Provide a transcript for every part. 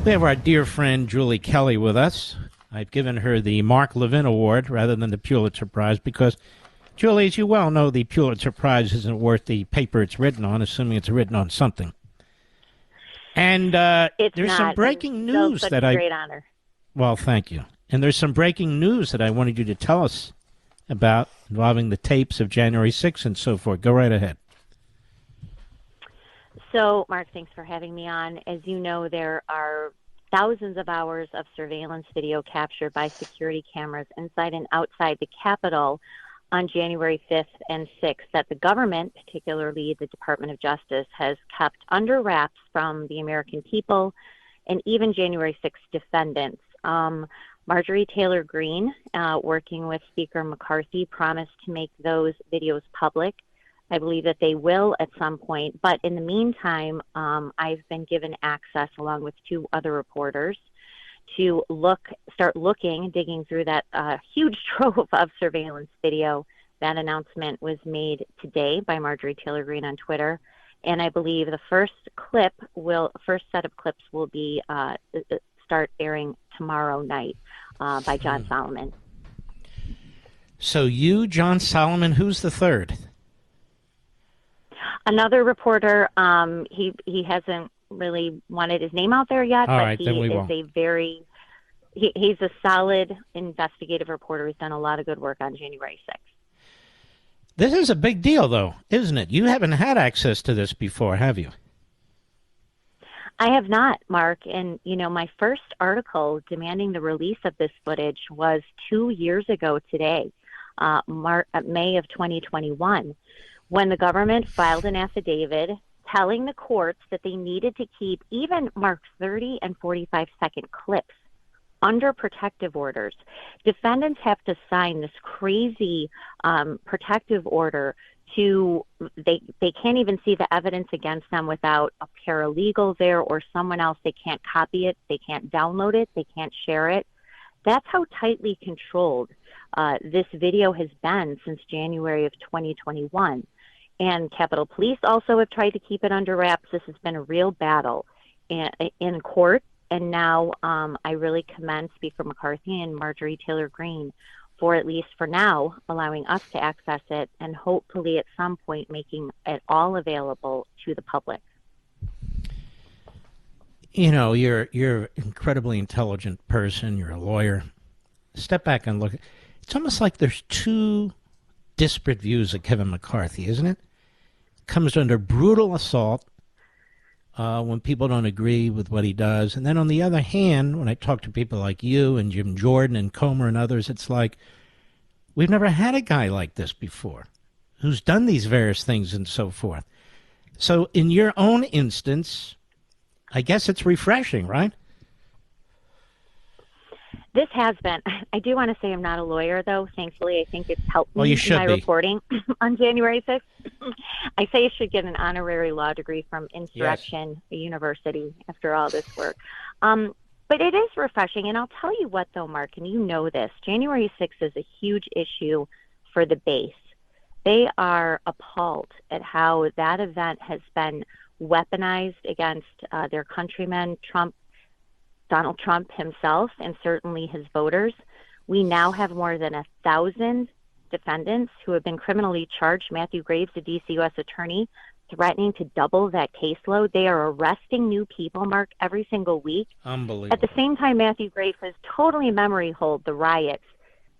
We have our dear friend Julie Kelly with us. I've given her the Mark Levin Award rather than the Pulitzer Prize because, Julie, as you well know, the Pulitzer Prize isn't worth the paper it's written on, assuming it's written on something. And It's there's some not, and breaking still news such that a I... great honor. Well, thank you. And there's some breaking news that I wanted you to tell us about involving the tapes of January 6th and so forth. Go right ahead. So, Mark, thanks for having me on. As you know, there are thousands of hours of surveillance video captured by security cameras inside and outside the Capitol on January 5th and 6th that the government, particularly the Department of Justice, has kept under wraps from the American people and even January 6th defendants. Marjorie Taylor Greene, working with Speaker McCarthy, promised to make those videos public. I believe that they will at some point. But in the meantime, I've been given access, along with two other reporters, to start digging through that huge trove of surveillance video. That announcement was made today by Marjorie Taylor Greene on Twitter. And I believe the first set of clips will be start airing tomorrow night by John Solomon. So you, John Solomon, who's the third? Another reporter, he hasn't really wanted his name out there yet, All but right, he then we is won't. he's a solid investigative reporter. He's done a lot of good work on January 6th. This is a big deal, though, isn't it? You haven't had access to this before, have you? I have not, Mark. And, my first article demanding the release of this footage was 2 years ago today, May of 2021, when the government filed an affidavit telling the courts that they needed to keep even Mark's 30 and 45-second clips under protective orders. Defendants have to sign this crazy protective order they can't even see the evidence against them without a paralegal there or someone else. They can't copy it. They can't download it. They can't share it. That's how tightly controlled this video has been since January of 2021. And Capitol Police also have tried to keep it under wraps. This has been a real battle in court. And now I really commend Speaker McCarthy and Marjorie Taylor Greene for, at least for now, allowing us to access it and hopefully at some point making it all available to the public. You're an incredibly intelligent person. You're a lawyer. Step back and look. It's almost like there's two disparate views of Kevin McCarthy, isn't it? Comes under brutal assault when people don't agree with what he does. And then on the other hand, when I talk to people like you and Jim Jordan and Comer and others, it's like, we've never had a guy like this before who's done these various things and so forth. So in your own instance, I guess it's refreshing, right? This has been. I do want to say I'm not a lawyer, though. Thankfully, I think it's helped me in my reporting on January 6th. I say I should get an honorary law degree from Insurrection University after all this work. But it is refreshing. And I'll tell you what, though, Mark, and you know this, January 6th is a huge issue for the base. They are appalled at how that event has been weaponized against their countrymen, Donald Trump himself, and certainly his voters. We now have more than 1,000 defendants who have been criminally charged. Matthew Graves, the D.C. U.S. attorney, threatening to double that caseload. They are arresting new people, Mark, every single week. Unbelievable. At the same time, Matthew Graves has totally memory hold the riots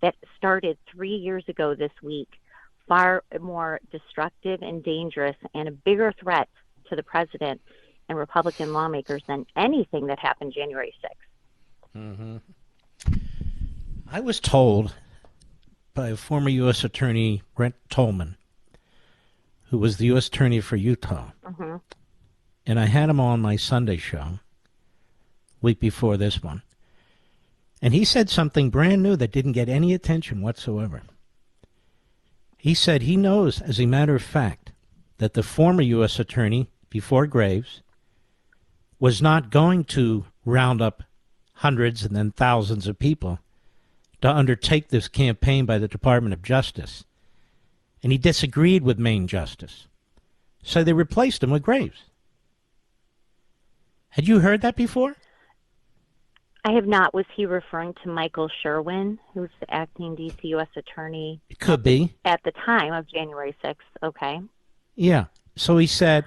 that started 3 years ago this week, far more destructive and dangerous and a bigger threat to the president and Republican lawmakers than anything that happened January 6th. Mm-hmm. I was told by a former U.S. Attorney, Brent Tolman, who was the U.S. Attorney for Utah, and I had him on my Sunday show week before this one, and he said something brand new that didn't get any attention whatsoever. He said he knows, as a matter of fact, that the former U.S. Attorney before Graves was not going to round up hundreds and then thousands of people to undertake this campaign by the Department of Justice. And he disagreed with Maine Justice. So they replaced him with Graves. Had you heard that before? I have not. Was he referring to Michael Sherwin, who's the acting DC U.S. attorney? It could be. At the time of January 6th. Okay. Yeah. So he said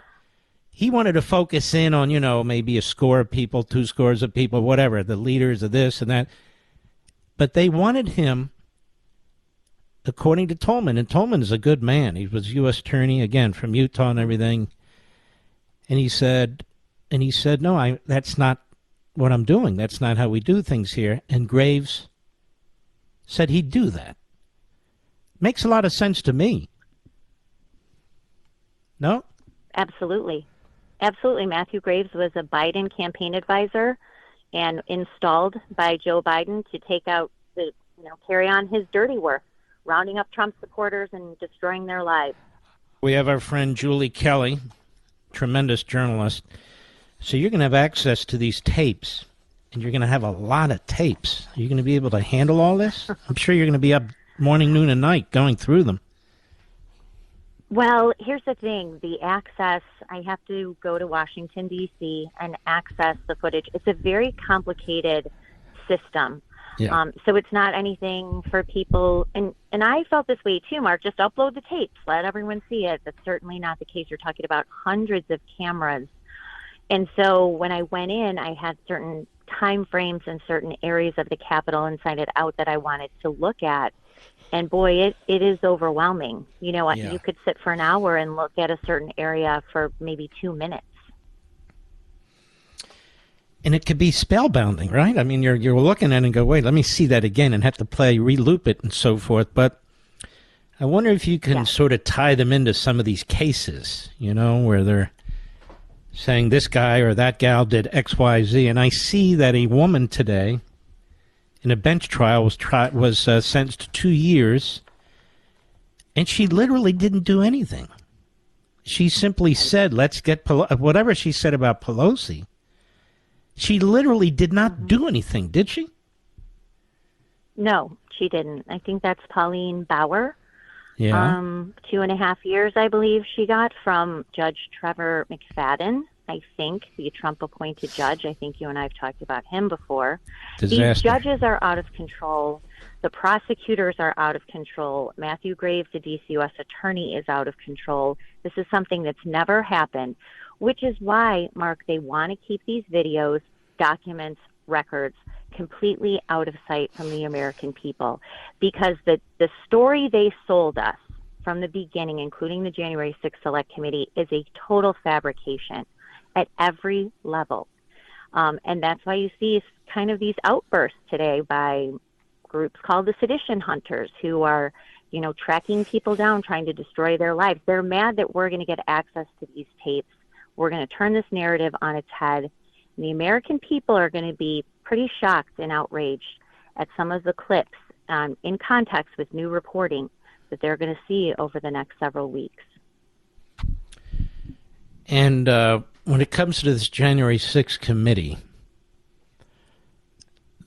he wanted to focus in on, maybe a score of people, 2 scores of people, whatever, the leaders of this and that. But they wanted him, according to Tolman, and Tolman is a good man. He was U.S. attorney, again, from Utah and everything. And he said, no, that's not what I'm doing. That's not how we do things here. And Graves said he'd do that. Makes a lot of sense to me. No? Absolutely. Absolutely. Matthew Graves was a Biden campaign advisor and installed by Joe Biden to carry on his dirty work, rounding up Trump supporters and destroying their lives. We have our friend Julie Kelly, tremendous journalist. So you're going to have access to these tapes, and you're going to have a lot of tapes. Are you going to be able to handle all this? I'm sure you're going to be up morning, noon, and night going through them. Well, here's the thing. The access, I have to go to Washington, D.C. and access the footage. It's a very complicated system. Yeah. So it's not anything for people. And I felt this way too, Mark. Just upload the tapes. Let everyone see it. That's certainly not the case. You're talking about hundreds of cameras. And so when I went in, I had certain time frames and certain areas of the Capitol inside it out that I wanted to look at. And boy, it is overwhelming. You could sit for an hour and look at a certain area for maybe 2 minutes. And it could be spellbinding, right? I mean, you're looking at it and go, wait, let me see that again, and have to re-loop it and so forth. But I wonder if you can sort of tie them into some of these cases, where they're saying this guy or that gal did X, Y, Z. And I see that a woman today in a bench trial was sentenced to 2 years, and she literally didn't do anything. She simply said, let's get whatever she said about Pelosi. She literally did not do anything, did she? No, she didn't. I think that's Pauline Bauer. Yeah. 2.5 years, I believe, she got from Judge Trevor McFadden. I think the Trump-appointed judge. I think you and I have talked about him before. Disaster. These judges are out of control. The prosecutors are out of control. Matthew Graves, the DC U.S. attorney, is out of control. This is something that's never happened, which is why, Mark, they want to keep these videos, documents, records completely out of sight from the American people, because the story they sold us from the beginning, including the January 6th Select Committee, is a total fabrication at every level. And that's why you see kind of these outbursts today by groups called the Sedition Hunters, who are, tracking people down, trying to destroy their lives. They're mad that we're going to get access to these tapes. We're going to turn this narrative on its head. And the American people are going to be pretty shocked and outraged at some of the clips in context with new reporting that they're going to see over the next several weeks. And when it comes to this January 6th committee,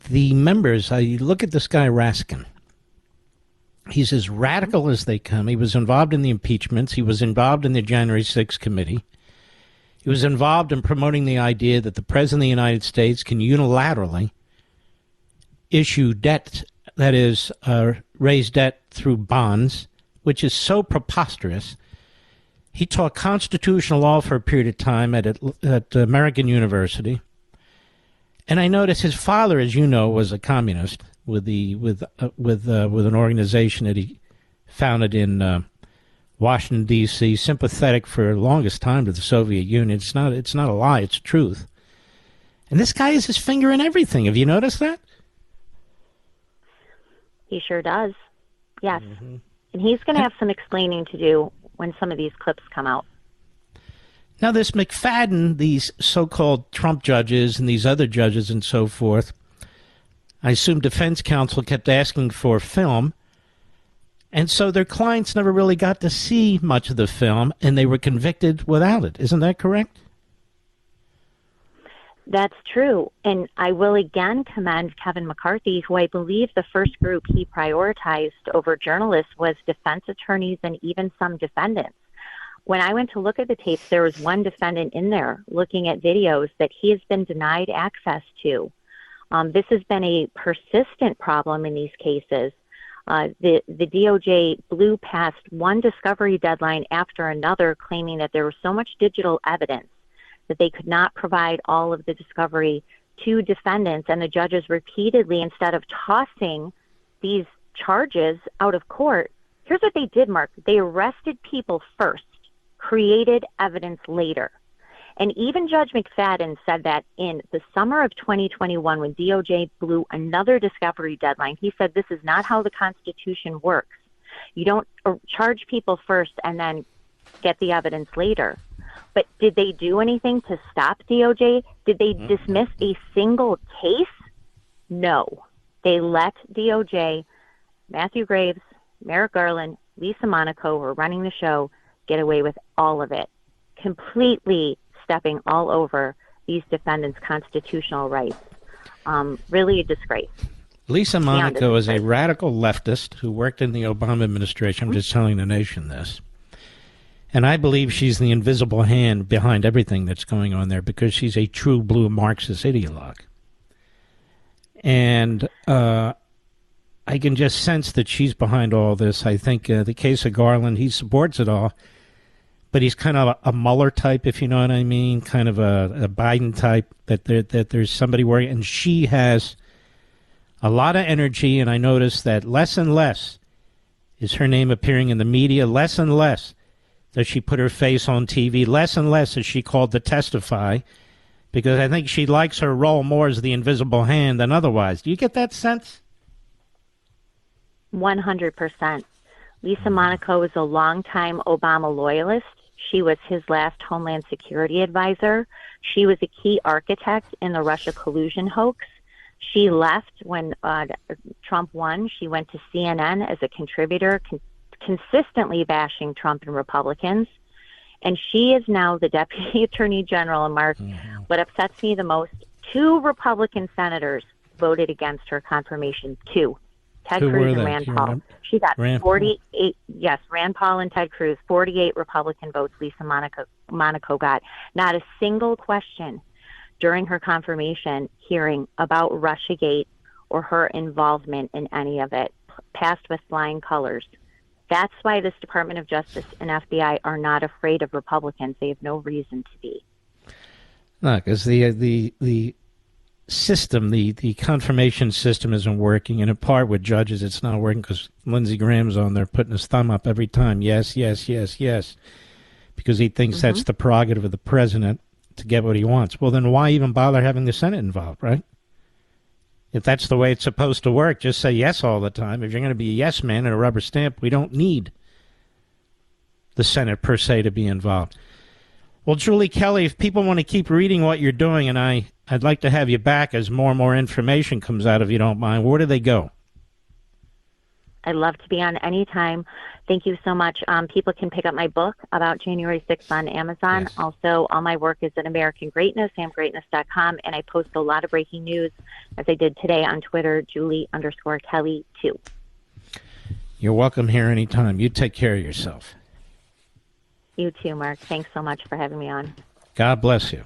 the members, I look at this guy Raskin. He's as radical as they come. He was involved in the impeachments. He was involved in the January 6th committee. He was involved in promoting the idea that the President of the United States can unilaterally issue debt, that is, raise debt through bonds, which is so preposterous. He taught constitutional law for a period of time at American University. And I noticed his father, as you know, was a communist with an organization that he founded in Washington, D.C., sympathetic for the longest time to the Soviet Union. It's not a lie, it's truth. And this guy has his finger in everything. Have you noticed that? He sure does. Yes. Mm-hmm. And he's going to have some explaining to do when some of these clips come out. Now, this McFadden, these so-called Trump judges and these other judges and so forth, I assume defense counsel kept asking for film, and so their clients never really got to see much of the film, and they were convicted without it. Isn't that correct? That's true. And I will again commend Kevin McCarthy, who I believe the first group he prioritized over journalists was defense attorneys and even some defendants. When I went to look at the tapes, there was one defendant in there looking at videos that he has been denied access to This has been a persistent problem in these cases. The DOJ blew past one discovery deadline after another, claiming that there was so much digital evidence that they could not provide all of the discovery to defendants. And the judges repeatedly, instead of tossing these charges out of court, here's what they did, Mark. They arrested people first, created evidence later. And even Judge McFadden said that in the summer of 2021, when DOJ blew another discovery deadline, he said this is not how the Constitution works. You don't charge people first and then get the evidence later. But did they do anything to stop DOJ? Did they dismiss a single case? No. They let DOJ, Matthew Graves, Merrick Garland, Lisa Monaco, who were running the show, get away with all of it, completely stepping all over these defendants' constitutional rights. Really a disgrace. Lisa Monaco is a radical leftist who worked in the Obama administration. I'm just telling the nation this. And I believe she's the invisible hand behind everything that's going on there because she's a true blue Marxist ideologue. And I can just sense that she's behind all this. I think the case of Garland, he supports it all, but he's kind of a Mueller type, if you know what I mean, kind of a Biden type, that there's somebody working. And she has a lot of energy, and I notice that less and less is her name appearing in the media, less and less does she put her face on TV, less and less is she called to testify, because I think she likes her role more as the invisible hand than otherwise. Do you get that sense? 100%. Lisa Monaco is a longtime Obama loyalist. She was his last Homeland Security advisor. She was a key architect in the Russia collusion hoax. She left when Trump won. She went to CNN as a contributor, consistently bashing Trump and Republicans. And she is now the Deputy Attorney General. And Mark, what upsets me the most, 2 Republican senators voted against her confirmation. 2. Ted Cruz and Rand Paul. She got 48, yes, Rand Paul and Ted Cruz, 48 Republican votes Lisa Monaco got. Not a single question during her confirmation hearing about Russiagate or her involvement in any of it, passed with flying colors. That's why this Department of Justice and FBI are not afraid of Republicans. They have no reason to be. No, because the system, the confirmation system isn't working, and in part with judges it's not working because Lindsey Graham's on there putting his thumb up every time, yes, yes, yes, yes, because he thinks that's the prerogative of the president to get what he wants. Well, then why even bother having the Senate involved, right? If that's the way it's supposed to work, just say yes all the time. If you're going to be a yes man and a rubber stamp, we don't need the Senate per se to be involved. Well, Julie Kelly, if people want to keep reading what you're doing, and I'd like to have you back as more and more information comes out, if you don't mind, where do they go? I'd love to be on anytime. Thank you so much. People can pick up my book about January 6th on Amazon. Yes. Also, all my work is at American Greatness, samgreatness.com, and I post a lot of breaking news, as I did today on Twitter, Julie_Kelly 2. You're welcome here anytime. You take care of yourself. You too, Mark. Thanks so much for having me on. God bless you.